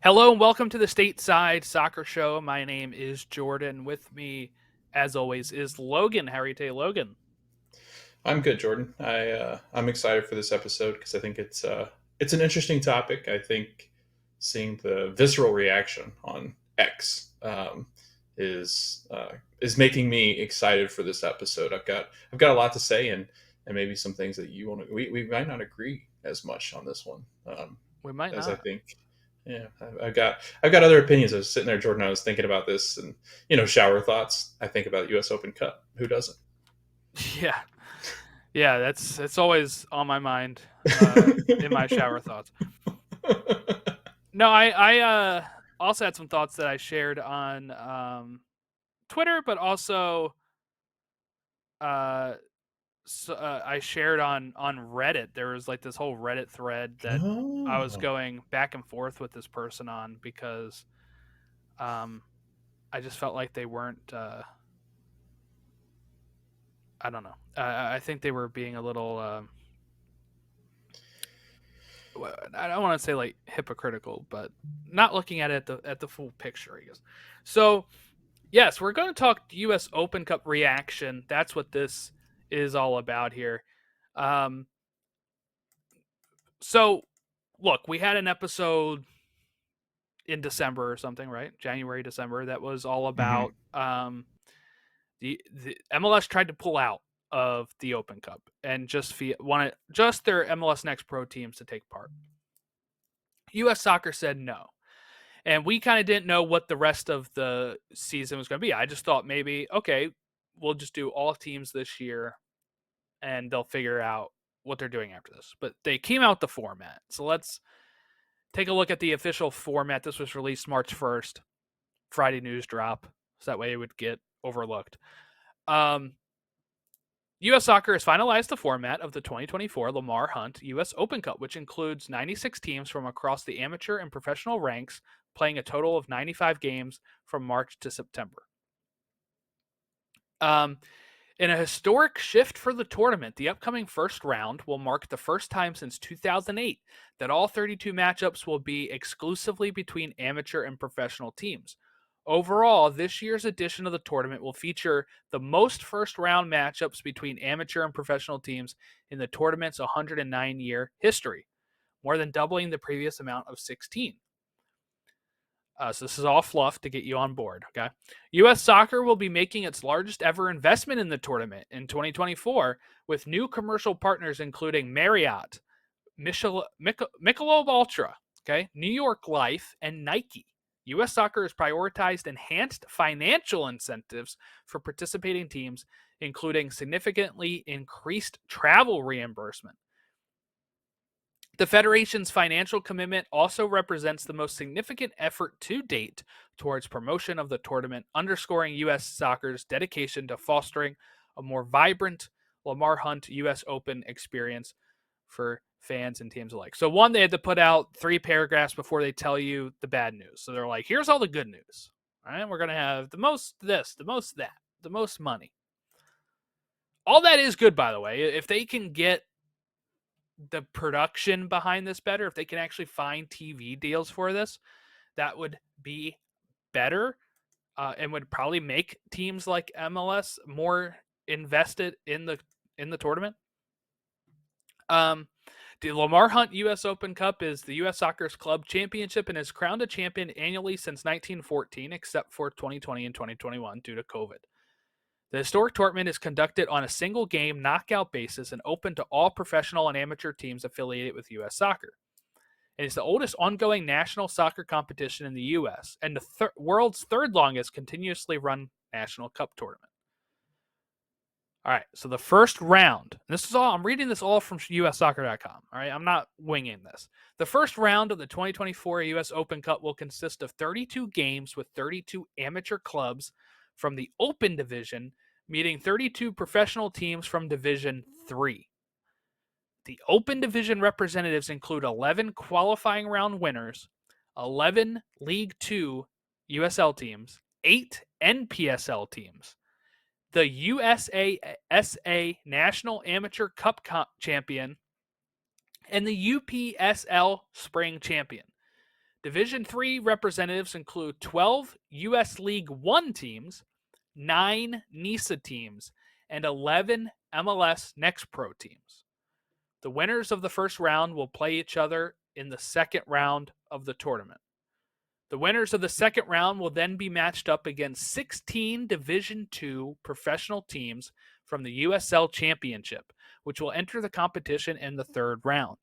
Hello and welcome to the Stateside Soccer Show. My name is Jordan. With me, as always, is Logan. How are you today, Logan? I'm good, Jordan. I'm excited for this episode because I think it's an interesting topic. I think seeing the visceral reaction on X is making me excited for this episode. I've got a lot to say and maybe some things that you want to. We might not agree as much on this one We might as I not. think. Yeah, I've got other opinions. I was sitting there, Jordan. I was thinking about this, and shower thoughts. I think about U.S. Open Cup. Who doesn't? Yeah, yeah, that's always on my mind in my shower thoughts. No, I also had some thoughts that I shared on Twitter, but also uh, I shared on Reddit. There was like this whole Reddit thread that I was Oh. going back and forth with this person on because um, I just felt like they weren't. I don't know. I think they were being a little. I don't want to say like hypocritical, but not looking at it at the full picture, I guess. So yes, we're going to talk U.S. Open Cup reaction. That's what this is all about here. Um, so look, we had an episode in December or something, right? January, December. That was all Hmm. about the MLS tried to pull out of the Open Cup and wanted just their MLS Next Pro teams to take part. U.S. Soccer said no, and we kind of didn't know what the rest of the season was going to be. I just thought maybe okay, we'll just do all teams this year, and they'll figure out what they're doing after this. But they came out with the format, so let's take a look at the official format. This was released March 1st, Friday news drop, so that way it would get overlooked. Um, U.S. Soccer has finalized the format of the 2024 Lamar Hunt U.S. Open Cup, which includes 96 teams from across the amateur and professional ranks, playing a total of 95 games from March to September. Um, in a historic shift for the tournament, the upcoming first round will mark the first time since 2008 that all 32 matchups will be exclusively between amateur and professional teams. Overall, this year's edition of the tournament will feature the most first round matchups between amateur and professional teams in the tournament's 109-year history, more than doubling the previous amount of 16. So this is all fluff to get you on board. Okay, U.S. Soccer will be making its largest ever investment in the tournament in 2024 with new commercial partners including Marriott, Michelob Ultra, okay, New York Life, and Nike. U.S. Soccer has prioritized enhanced financial incentives for participating teams, including significantly increased travel reimbursement. The Federation's financial commitment also represents the most significant effort to date towards promotion of the tournament, underscoring U.S. Soccer's dedication to fostering a more vibrant Lamar Hunt U.S. Open experience for fans and teams alike. So, one, they had to put out 3 paragraphs before they tell you the bad news. So, they're like, here's all the good news. All right, we're going to have the most this, the most that, the most money. All that is good, by the way. If they can get the production behind this better, if they can actually find TV deals for this, that would be better and would probably make teams like MLS more invested in the tournament. Um, the Lamar Hunt U.S. Open Cup is the U.S. Soccer's club championship and has crowned a champion annually since 1914, except for 2020 and 2021 due to COVID. The historic tournament is conducted on a single game knockout basis and open to all professional and amateur teams affiliated with U.S. Soccer. It is the oldest ongoing national soccer competition in the U.S. and the world's third longest continuously run national cup tournament. All right, so the first round, this is all, I'm reading this all from ussoccer.com. All right, I'm not winging this. The first round of the 2024 U.S. Open Cup will consist of 32 games with 32 amateur clubs from the Open Division, meeting 32 professional teams from Division 3. The Open Division representatives include 11 qualifying round winners, 11 League Two USL teams, 8 NPSL teams, the USASA National Amateur Cup champion, and the UPSL Spring champion. Division 3 representatives include 12 US League 1 teams, 9 NISA teams, and 11 MLS Next Pro teams. The winners of the first round will play each other in the second round of the tournament. The winners of the second round will then be matched up against 16 Division II professional teams from the USL Championship, which will enter the competition in the third round.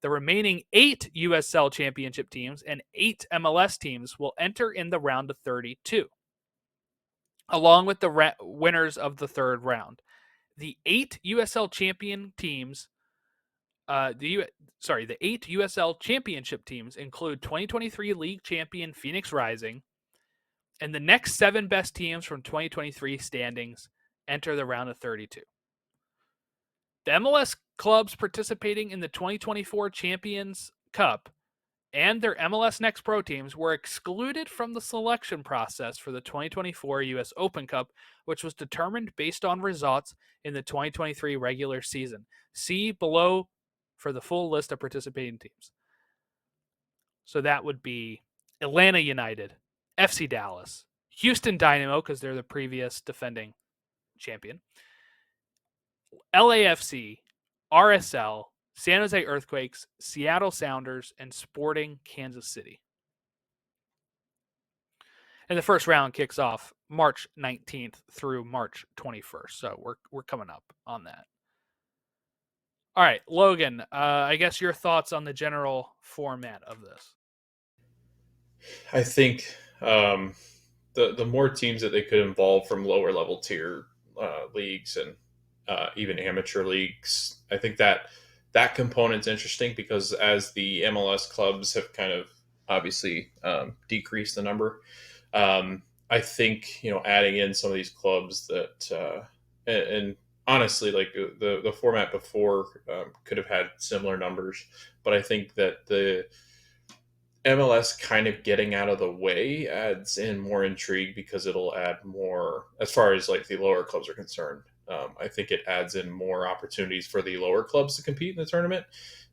The remaining 8 USL Championship teams and 8 MLS teams will enter in the round of 32, along with the winners of the third round. The 8 USL champion teams the 8 USL Championship teams include 2023 League champion Phoenix Rising, and the next 7 best teams from 2023 standings enter the round of 32. The MLS clubs participating in the 2024 Champions Cup and their MLS Next Pro teams were excluded from the selection process for the 2024 US Open Cup, which was determined based on results in the 2023 regular season. See below for the full list of participating teams. So that would be Atlanta United, FC Dallas, Houston Dynamo, because they're the previous defending champion, LAFC, RSL, San Jose Earthquakes, Seattle Sounders, and Sporting Kansas City. And the first round kicks off March 19th through March 21st. So we're coming up on that. All right, Logan, I guess your thoughts on the general format of this. I think the more teams that they could involve from lower level tier leagues and even amateur leagues, I think that component's interesting because as the MLS clubs have kind of obviously decreased the number, I think adding in some of these clubs that and honestly, like the format before could have had similar numbers, but I think that the MLS kind of getting out of the way adds in more intrigue because it'll add more as far as like the lower clubs are concerned. I think it adds in more opportunities for the lower clubs to compete in the tournament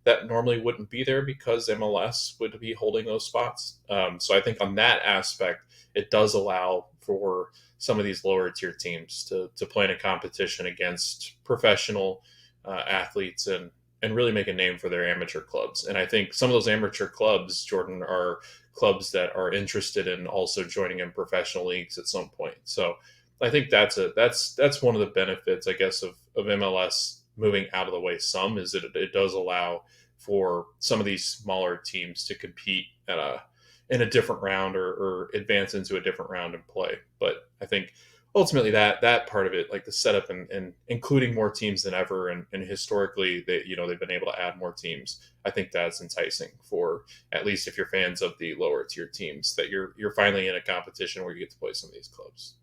that normally wouldn't be there because MLS would be holding those spots. So I think on that aspect, it does allow for some of these lower tier teams to play in a competition against professional athletes and really make a name for their amateur clubs. And I think some of those amateur clubs, Jordan, are clubs that are interested in also joining in professional leagues at some point. So I think that's one of the benefits, I guess, of MLS moving out of the way some is that it does allow for some of these smaller teams to compete in a different round or advance into a different round and play. But I think ultimately that part of it, like the setup and including more teams than ever, and historically they've been able to add more teams. I think that's enticing for at least if you're fans of the lower tier teams that you're finally in a competition where you get to play some of these clubs.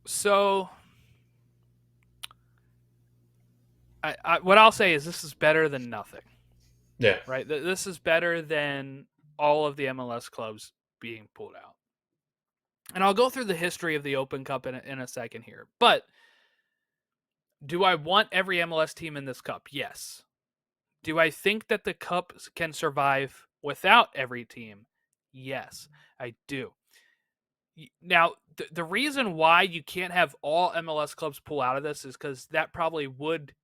So what I'll say is this is better than nothing. Yeah. Right? This is better than all of the MLS clubs being pulled out. And I'll go through the history of the Open Cup in a second here. But do I want every MLS team in this cup? Yes. Do I think that the cup can survive without every team? Yes, I do. Now, the reason why you can't have all MLS clubs pull out of this is because that probably would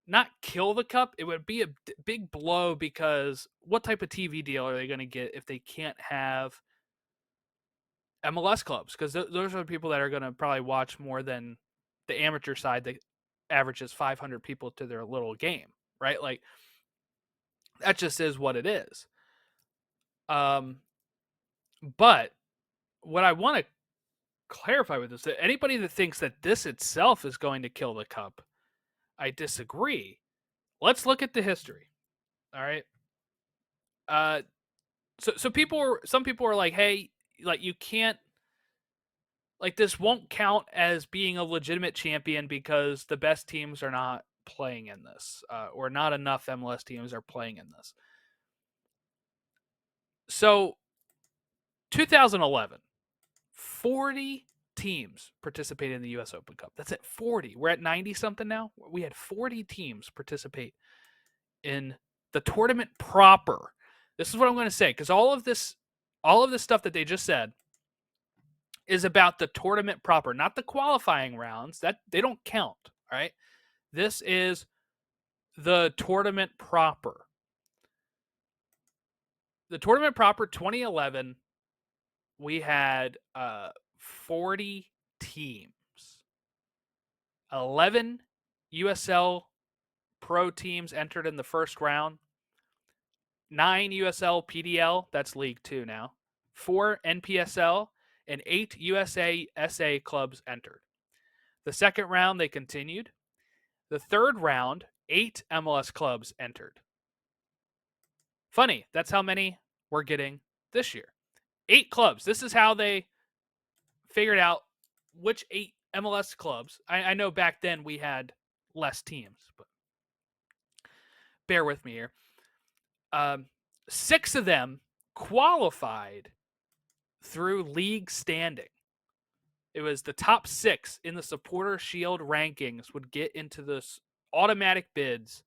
not kill the cup. It would be a big blow because what type of TV deal are they going to get if they can't have MLS clubs? Because those are the people that are going to probably watch more than the amateur side that averages 500 people to their little game, right? Like, that just is what it is. But what I want to clarify with this, that anybody that thinks that this itself is going to kill the cup, I disagree. Let's look at the history. All right. So some people are like, hey, like you can't, like this won't count as being a legitimate champion because the best teams are not playing in this, or not enough MLS teams are playing in this. So 2011, 40 teams participated in the US Open Cup. That's at 40. We're at 90 something now. We had 40 teams participate in the tournament proper. This is what I'm going to say, because all of this stuff that they just said is about the tournament proper, not the qualifying rounds. That they don't count. All right. This is the tournament proper. The tournament proper 2011, we had 40 teams. 11 USL Pro teams entered in the first round. 9 USL PDL, that's League 2 now. 4 NPSL, and 8 USA SA clubs entered. The second round, they continued. The third round, 8 MLS clubs entered. Funny, that's how many we're getting this year. 8 clubs. This is how they figured out which 8 MLS clubs. I know back then we had less teams, but bear with me here. 6 of them qualified through league standing. It was the top 6 in the Supporter Shield rankings would get into this automatic bids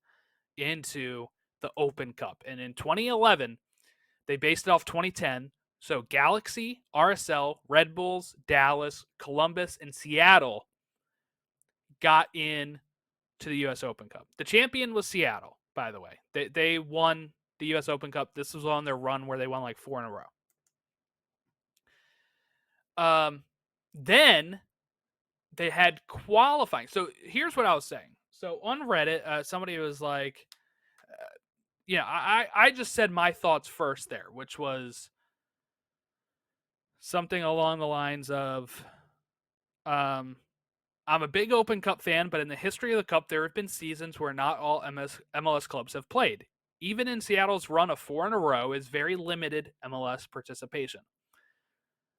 into the Open Cup. And in 2011, they based it off 2010. So Galaxy, RSL, Red Bulls, Dallas, Columbus, and Seattle got in to the U.S. Open Cup. The champion was Seattle, by the way. They won the U.S. Open Cup. This was on their run where they won like 4 in a row. Then they had qualifying. So here's what I was saying. So on Reddit, somebody was like, I just said my thoughts first there, which was something along the lines of, I'm a big Open Cup fan, but in the history of the Cup, there have been seasons where not all MLS clubs have played. Even in Seattle's run of 4 in a row is very limited MLS participation.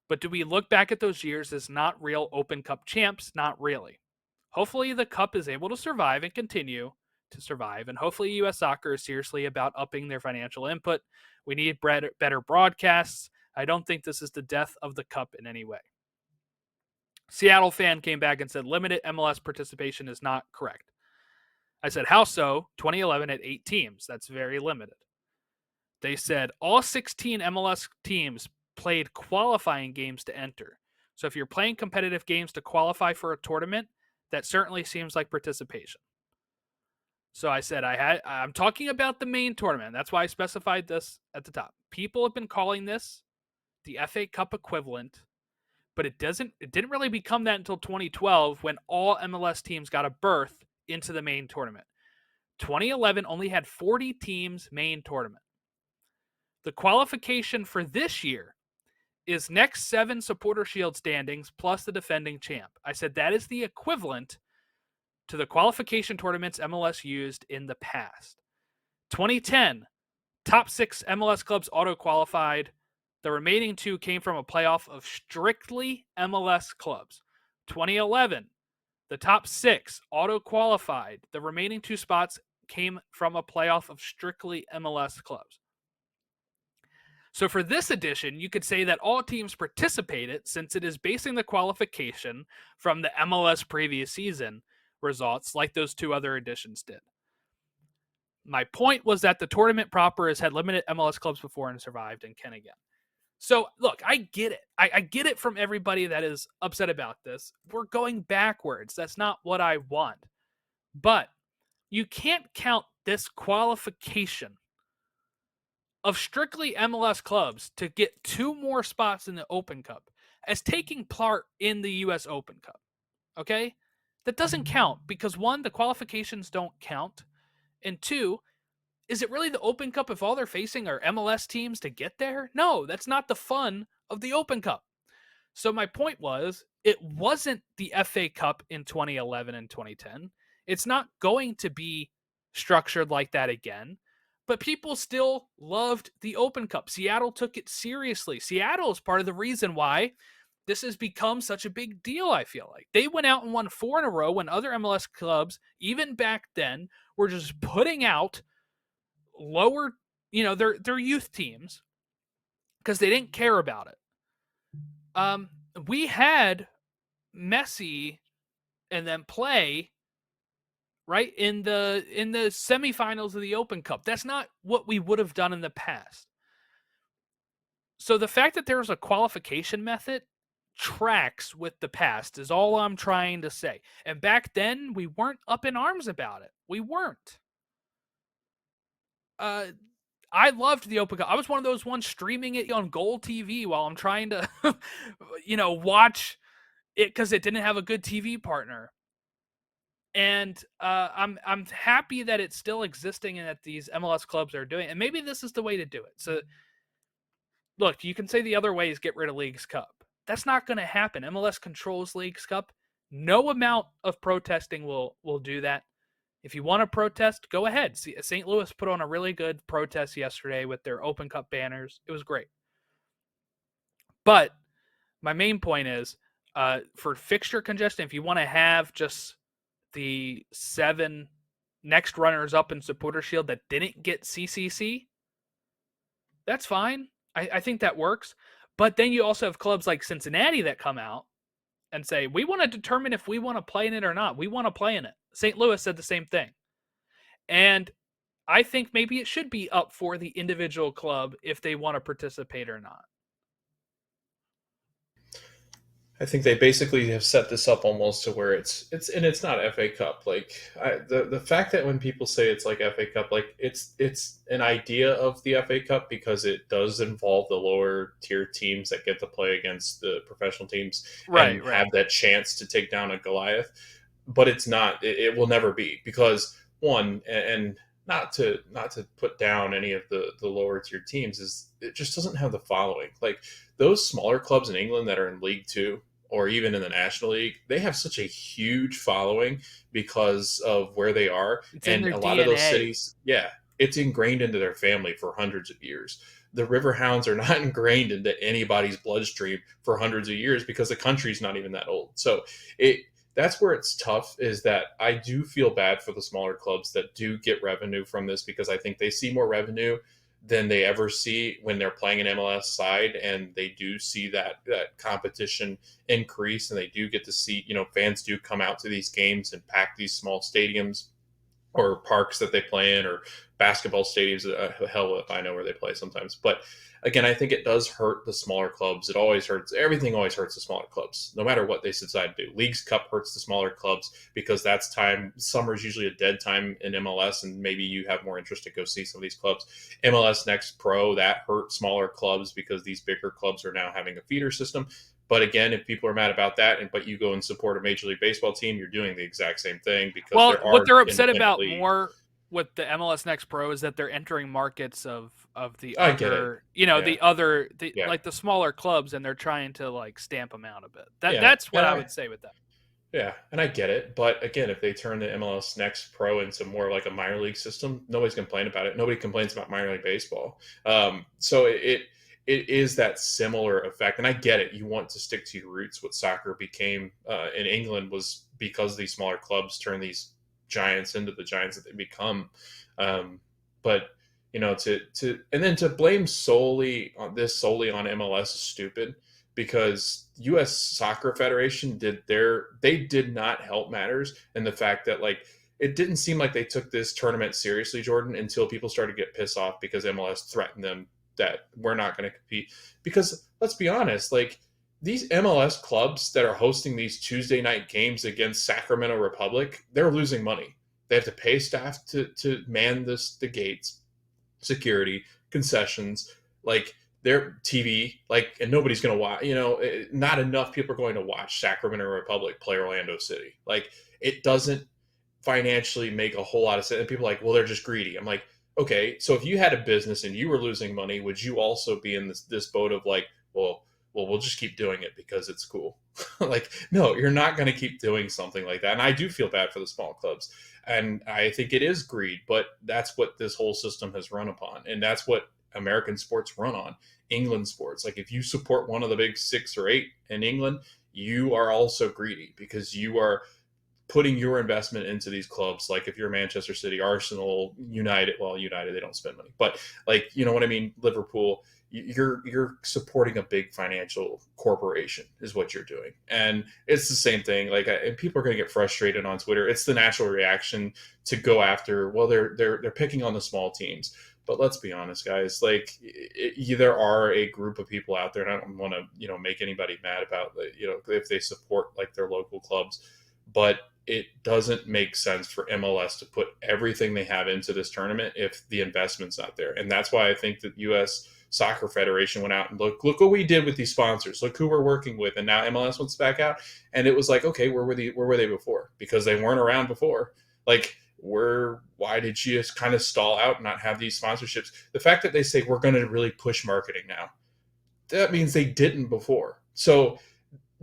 But do we look back at those years as not real Open Cup champs? Not really. Hopefully the Cup is able to survive and continue to survive, and hopefully U.S. Soccer is seriously about upping their financial input. We need better broadcasts. I don't think this is the death of the Cup in any way. Seattle fan came back and said limited MLS participation is not correct. I said, how so? 2011 at 8 teams. That's very limited. They said all 16 MLS teams played qualifying games to enter. So if you're playing competitive games to qualify for a tournament, that certainly seems like participation. So I said I'm talking about the main tournament. That's why I specified this at the top. People have been calling this the FA Cup equivalent, but it didn't really become that until 2012 when all MLS teams got a berth into the main tournament. 2011 only had 40 teams main tournament. The qualification for this year is next 7 Supporter Shield standings plus the defending champ. I said that is the equivalent to the qualification tournaments MLS used in the past. 2010, top 6 MLS clubs auto-qualified. The remaining 2 came from a playoff of strictly MLS clubs. 2011, the top 6 auto-qualified. The remaining 2 spots came from a playoff of strictly MLS clubs. So for this edition, you could say that all teams participated since it is basing the qualification from the MLS previous season results like those 2 other editions did. My point was that the tournament proper has had limited MLS clubs before and survived and can again. So look, I get it. I get it from everybody that is upset about this. We're going backwards. That's not what I want. But you can't count this qualification of strictly MLS clubs to get 2 more spots in the Open Cup as taking part in the US Open Cup. Okay? That doesn't count because 1, the qualifications don't count. And 2, is it really the Open Cup if all they're facing are MLS teams to get there? No, that's not the fun of the Open Cup. So my point was, it wasn't the FA Cup in 2011 and 2010. It's not going to be structured like that again. But people still loved the Open Cup. Seattle took it seriously. Seattle is part of the reason why this has become such a big deal, I feel like. They went out and won 4 in a row when other MLS clubs, even back then, were just putting out lower, their youth teams because they didn't care about it. We had Messi and then play right in the semifinals of the Open Cup. That's not what we would have done in the past. So the fact that there's a qualification method tracks with the past is all I'm trying to say. And back then we weren't up in arms about it. We weren't. Uh I loved the Open Cup. I was one of those ones streaming it on Gold TV while I'm trying to watch it cuz it didn't have a good TV partner. And I'm happy that it's still existing and that these MLS clubs are doing it. And maybe this is the way to do it. So look, you can say the other way is get rid of Leagues Cup. That's not going to happen. MLS controls Leagues Cup. No amount of protesting will do that. If you want to protest, go ahead. See, St. Louis put on a really good protest yesterday with their Open Cup banners. It was great. But my main point is, for fixture congestion, if you want to have just the 7 next runners up in Supporter Shield that didn't get CCC, that's fine. I think that works. But then you also have clubs like Cincinnati that come out and say, we want to determine if we want to play in it or not. We want to play in it. St. Louis said the same thing. And I think maybe it should be up for the individual club if they want to participate or not. I think they basically have set this up almost to where it's not FA Cup. Like the fact that when people say it's like FA Cup, like it's an idea of the FA Cup because it does involve the lower tier teams that get to play against the professional teams and Right. have that chance to take down a Goliath. But it's not. It will never be because one and not to put down any of the lower tier teams is it just doesn't have the following. Like those smaller clubs in England that are in League Two or even in the National League, they have such a huge following because of where they are. It's in And their a lot of those DNA. cities, yeah, it's ingrained into their family for hundreds of years. The River Hounds are not ingrained into anybody's bloodstream for hundreds of years because the country's not even that old. So it that's where it's tough is that I do feel bad for the smaller clubs that do get revenue from this because I think they see more revenue than they ever see when they're playing an MLS side, and they do see that competition increase, and they do get to see fans do come out to these games and pack these small stadiums or parks that they play in or basketball stadiums. Hell, if I know where they play sometimes. But again, I think it does hurt the smaller clubs. It always hurts. Everything always hurts the smaller clubs, no matter what they decide to do. Leagues Cup hurts the smaller clubs because that's time. Summer is usually a dead time in MLS, and maybe you have more interest to go see some of these clubs. MLS Next Pro, that hurt smaller clubs because these bigger clubs are now having a feeder system. But again, if people are mad about that, but you go and support a Major League Baseball team, you're doing the exact same thing because Well, there what are they're upset independent about leagues. more with the MLS Next Pro is that they're entering markets of the I get it. other, Yeah. Yeah. like the smaller clubs, and they're trying to like stamp them out a bit. Yeah. That's what I would say with that. Yeah, and I get it. But again, if they turn the MLS Next Pro into more like a minor league system, nobody's complaining about it. Nobody complains about minor league baseball. So it is that similar effect. And I get it. You want to stick to your roots. What soccer became in England was because these smaller clubs turn these giants into the giants that they become. But to and then to blame solely on MLS is stupid because U.S. Soccer Federation they did not help matters, and the fact that like it didn't seem like they took this tournament seriously, Jordan, until people started to get pissed off because MLS threatened them that we're not going to compete. Because let's be honest, like these MLS clubs that are hosting these Tuesday night games against Sacramento Republic, they're losing money. They have to pay staff to man the gates, security, concessions, like their TV, like, and nobody's going to watch, not enough people are going to watch Sacramento Republic play Orlando City. Like, it doesn't financially make a whole lot of sense. And people are like, well, they're just greedy. I'm like, okay, so if you had a business and you were losing money, would you also be in this boat of like, well, we'll just keep doing it because it's cool? Like, no, you're not going to keep doing something like that. And I do feel bad for the small clubs. And I think it is greed, but that's what this whole system has run upon. And that's what American sports run on. England sports. Like if you support one of the big 6 or 8 in England, you are also greedy because you are putting your investment into these clubs. Like if you're Manchester City, Arsenal, United, they don't spend money, but like, you know what I mean? Liverpool, you're supporting a big financial corporation is what you're doing. And it's the same thing. Like, and people are going to get frustrated on Twitter. It's the natural reaction to go after, well, they're picking on the small teams. But let's be honest, guys. Like, there are a group of people out there, and I don't want to, make anybody mad about, if they support like their local clubs, but it doesn't make sense for MLS to put everything they have into this tournament if the investment's not there. And that's why I think that U.S. Soccer Federation went out and look what we did with these sponsors. Look who we're working with, and now MLS wants back out. And it was like, okay, where were they before? Because they weren't around before. Like, why did you just kind of stall out and not have these sponsorships? The fact that they say we're going to really push marketing now, that means they didn't before. So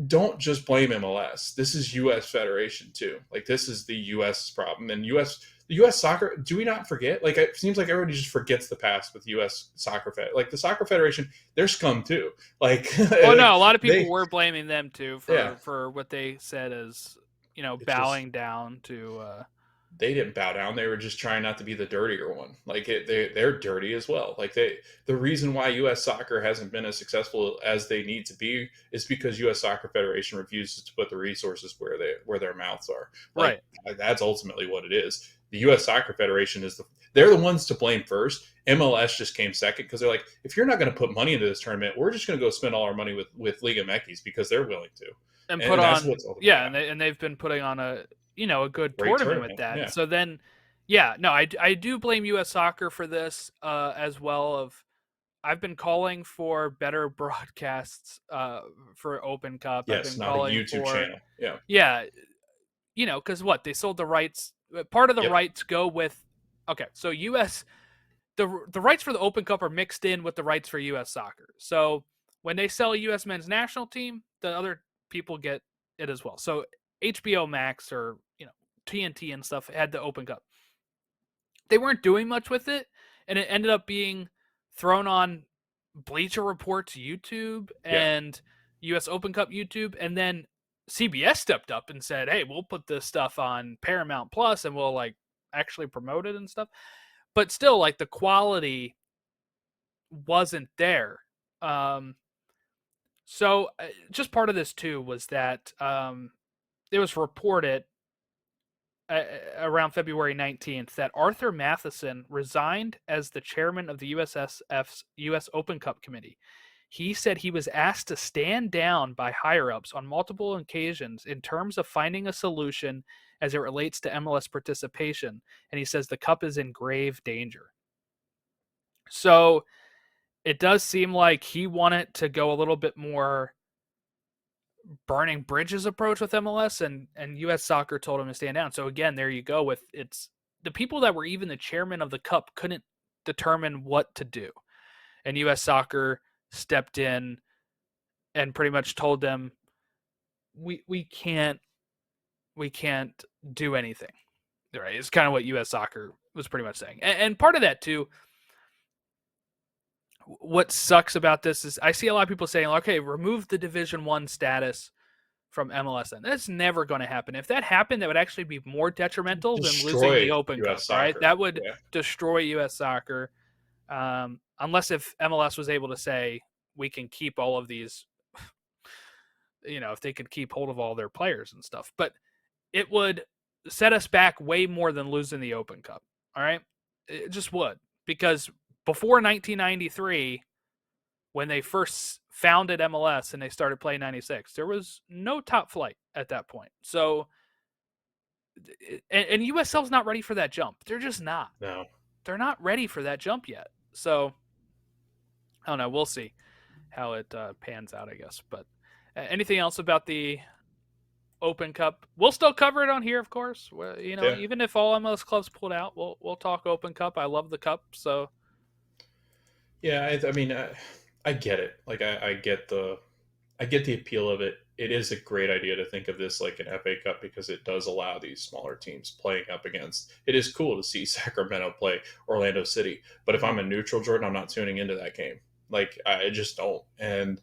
don't just blame MLS. This is U.S. Federation too. Like, this is the U.S. problem. And the U.S. soccer, do we not forget? Like, it seems like everybody just forgets the past with U.S. Soccer Fed. Like, the Soccer Federation, they're scum too. Like, Oh like no, a lot of people were blaming them too yeah, for what they said as it's just bowing down to. they didn't bow down. They were just trying not to be the dirtier one. Like, they're dirty as well. Like, the reason why U.S. soccer hasn't been as successful as they need to be is because U.S. Soccer Federation refuses to put the resources where their mouths are. Like, Right. that's ultimately what it is. The U.S. Soccer Federation they're the ones to blame first. MLS just came second because they're like, if you're not going to put money into this tournament, we're just going to go spend all our money with Liga MX because they're willing to. And put And that's on, what's ultimately yeah, happening. and they've been putting on a good Great tournament with tournament. that. Yeah. So then, yeah, no, I do blame U.S. Soccer for this as well. I've been calling for better broadcasts for Open Cup. I've Yes. been Not a calling YouTube for, channel. Yeah. yeah, because what they sold the rights. Part of the Yep. rights go with. Okay, so U.S. The rights for the Open Cup are mixed in with the rights for U.S. Soccer. So when they sell a U.S. men's national team, the other people get it as well. So HBO Max or TNT and stuff had the Open Cup. They weren't doing much with it, and it ended up being thrown on Bleacher Report's YouTube Yeah. and U.S. Open Cup YouTube, and then CBS stepped up and said, "Hey, we'll put this stuff on Paramount Plus, and we'll like actually promote it and stuff." But still, like the quality wasn't there. Um, so just part of this too was that it was reported around February 19th that Arthur Matheson resigned as the chairman of the USSF's U.S. Open Cup committee. He said he was asked to stand down by higher ups on multiple occasions in terms of finding a solution as it relates to MLS participation. And he says the cup is in grave danger. So it does seem like he wanted to go a little bit more burning bridges approach with MLS, and US Soccer told him to stand down. So again, there you go with it's the people that were even the chairman of the cup couldn't determine what to do. And US Soccer stepped in and pretty much told them we can't do anything. Right? It's kind of what US Soccer was pretty much saying. And part of that too, what sucks about this is I see a lot of people saying, okay, remove the Division One status from MLS. And that's never going to happen. If that happened, that would actually be more detrimental than losing the Destroy Open Cup, U.S. right? soccer. That would Yeah. destroy U.S. soccer. Unless if MLS was able to say we can keep all of these, if they could keep hold of all their players and stuff. But it would set us back way more than losing the Open Cup. All right. It just would. Because before 1993, when they first founded MLS and they started playing 96, there was no top flight at that point. So, and USL's not ready for that jump. They're just not. No. They're not ready for that jump yet. So, I don't know. We'll see how it pans out, I guess. But anything else about the Open Cup? We'll still cover it on here, of course. Yeah. Even if all MLS clubs pulled out, we'll talk Open Cup. I love the cup, so Yeah. I mean, I get it. Like, I get the appeal of it. It is a great idea to think of this like an FA Cup because it does allow these smaller teams playing up against. It is cool to see Sacramento play Orlando City, but if I'm a neutral, Jordan, I'm not tuning into that game. Like, I just don't. And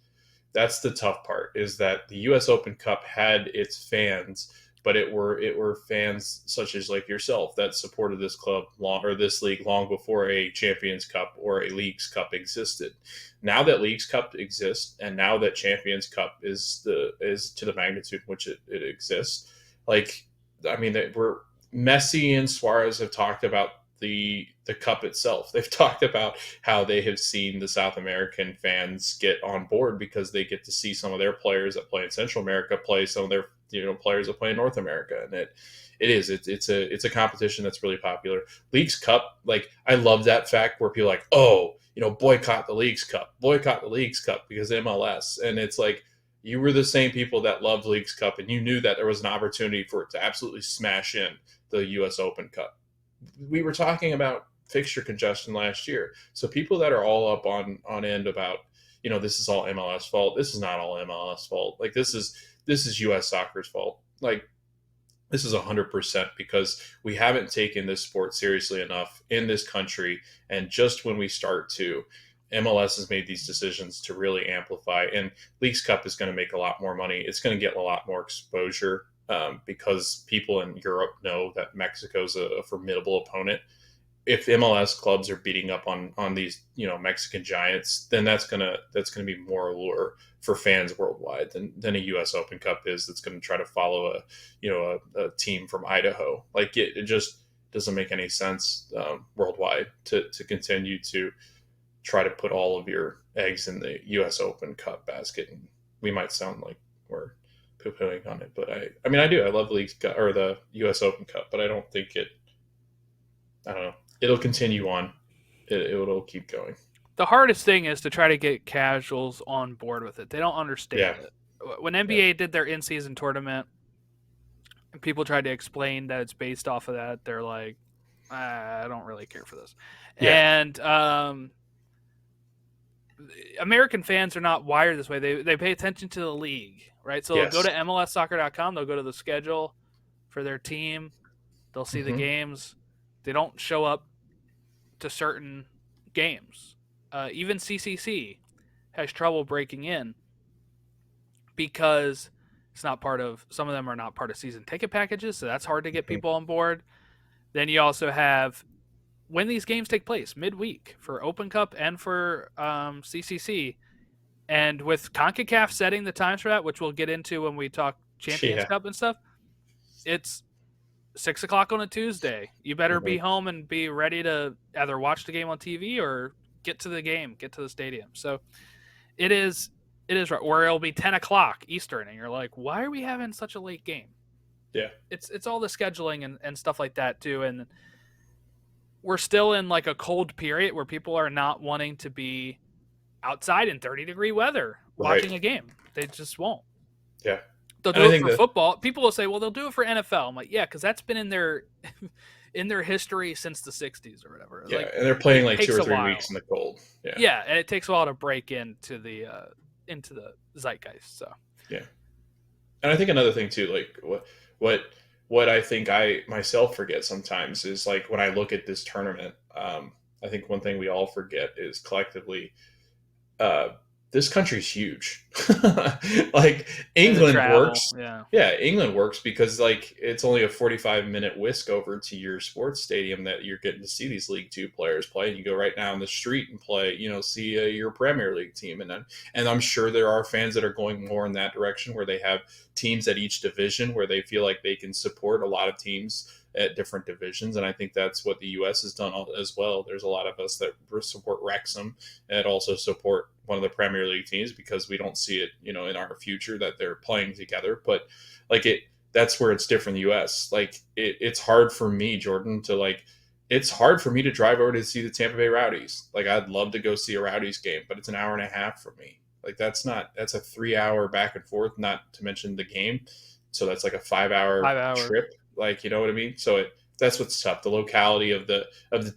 that's the tough part is that the U.S. Open Cup had its fans, but it were fans such as like yourself that supported this club long or this league long before a Champions Cup or a Leagues Cup existed. Now that Leagues Cup exists, and now that Champions Cup is to the magnitude in which it exists, like I mean, we're Messi and Suarez have talked about the cup itself. They've talked about how they have seen the South American fans get on board because they get to see some of their players that play in Central America play some of their players that play in North America, and it's a competition that's really popular. Leagues Cup, like I love that fact where people are like, oh, boycott the Leagues Cup because MLS, and it's like you were the same people that loved Leagues Cup, and you knew that there was an opportunity for it to absolutely smash in the U.S. Open Cup. We were talking about fixture congestion last year, so people that are all up on end about this is all MLS fault. This is not all MLS fault. Like this is U.S. soccer's fault. Like this is 100% because we haven't taken this sport seriously enough in this country. And just when we start to, MLS has made these decisions to really amplify. And Leagues Cup is going to make a lot more money. It's going to get a lot more exposure because people in Europe know that Mexico's a formidable opponent. If MLS clubs are beating up on these Mexican giants, then that's gonna be more allure for fans worldwide than a U.S. Open Cup is. That's going to try to follow a team from Idaho. Like it just doesn't make any sense worldwide to continue to try to put all of your eggs in the U.S. Open Cup basket. And we might sound like we're poo-pooing on it, but I mean I do. I love leagues or the U.S. Open Cup, but I don't think it. I don't know. It'll continue on. It'll keep going. The hardest thing is to try to get casuals on board with it. They don't Yeah. understand it. When Yeah. NBA did their in-season tournament, and people tried to explain that it's based off of that. They're like, I don't really care for this. Yeah. And American fans are not wired this way. They pay attention to the league, right? So they'll go Yes. to MLSsoccer.com. They'll go to the schedule for their team. They'll see the Mm-hmm. games. They don't show up to certain games. Even CCC has trouble breaking in because it's not part of. Some of them are not part of season ticket packages, so that's hard to get Mm-hmm. people on board. Then you also have when these games take place midweek for Open Cup and for CCC, and with CONCACAF setting the times for that, which we'll get into when we talk Champions Yeah. Cup and stuff. It's 6 o'clock on a Tuesday. You better Mm-hmm. be home and be ready to either watch the game on TV or get to the game, get to the stadium. So it is right where it'll be 10 o'clock Eastern, and you're like, why are we having such a late game? Yeah. It's all the scheduling and stuff like that too. And we're still in like a cold period where people are not wanting to be outside in 30-degree weather watching Right. a game. They just won't. Yeah. They'll And do I it think for that football. People will say, "Well, they'll do it for NFL." I'm like, "Yeah, because that's been in their in their history since the '60s or whatever." yeah, Like, and they're playing it like two takes or a three weeks while. in the cold. Yeah. Yeah, and it takes a while to break into the zeitgeist. So Yeah. And I think another thing too, like what what I think I myself forget sometimes is like when I look at this tournament, I think one thing we all forget is collectively uh, this country's huge. Like and the England travel, works. yeah, Yeah, England works because like it's only a 45-minute whisk over to your sports stadium that you're getting to see these League Two players play. And you go right down the street and play, see your Premier League team, and I'm sure there are fans that are going more in that direction where they have teams at each division where they feel like they can support a lot of teams at different divisions, and I think that's what the U.S. has done as well. There's a lot of us that support Wrexham and also support one of the Premier League teams because we don't see it, in our future that they're playing together. But like that's where it's different in the U.S. Like it's hard for me, Jordan, to like. It's hard for me to drive over to see the Tampa Bay Rowdies. Like I'd love to go see a Rowdies game, but it's an hour and a half for me. Like that's a 3 hour back and forth, not to mention the game. So that's like a 5 hour 5 hour. trip. Like, you know what I mean? So that's what's tough. The locality of the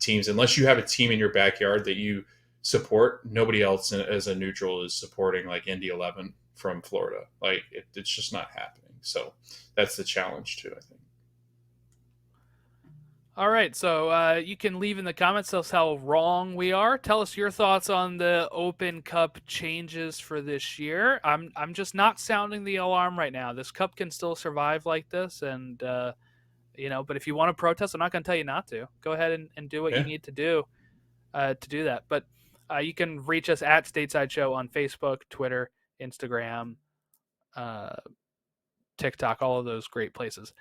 teams, unless you have a team in your backyard that you support, nobody else as a neutral is supporting like Indy 11 from Florida. Like it's just not happening. So that's the challenge too, I think. All right, so you can leave in the comments tell us how wrong we are. Tell us your thoughts on the Open Cup changes for this year. I'm just not sounding the alarm right now. This cup can still survive like this, and but if you want to protest, I'm not going to tell you not to. Go ahead and do what you Yeah. need to do that. But you can reach us at Stateside Show on Facebook, Twitter, Instagram, uh, TikTok, all of those great places.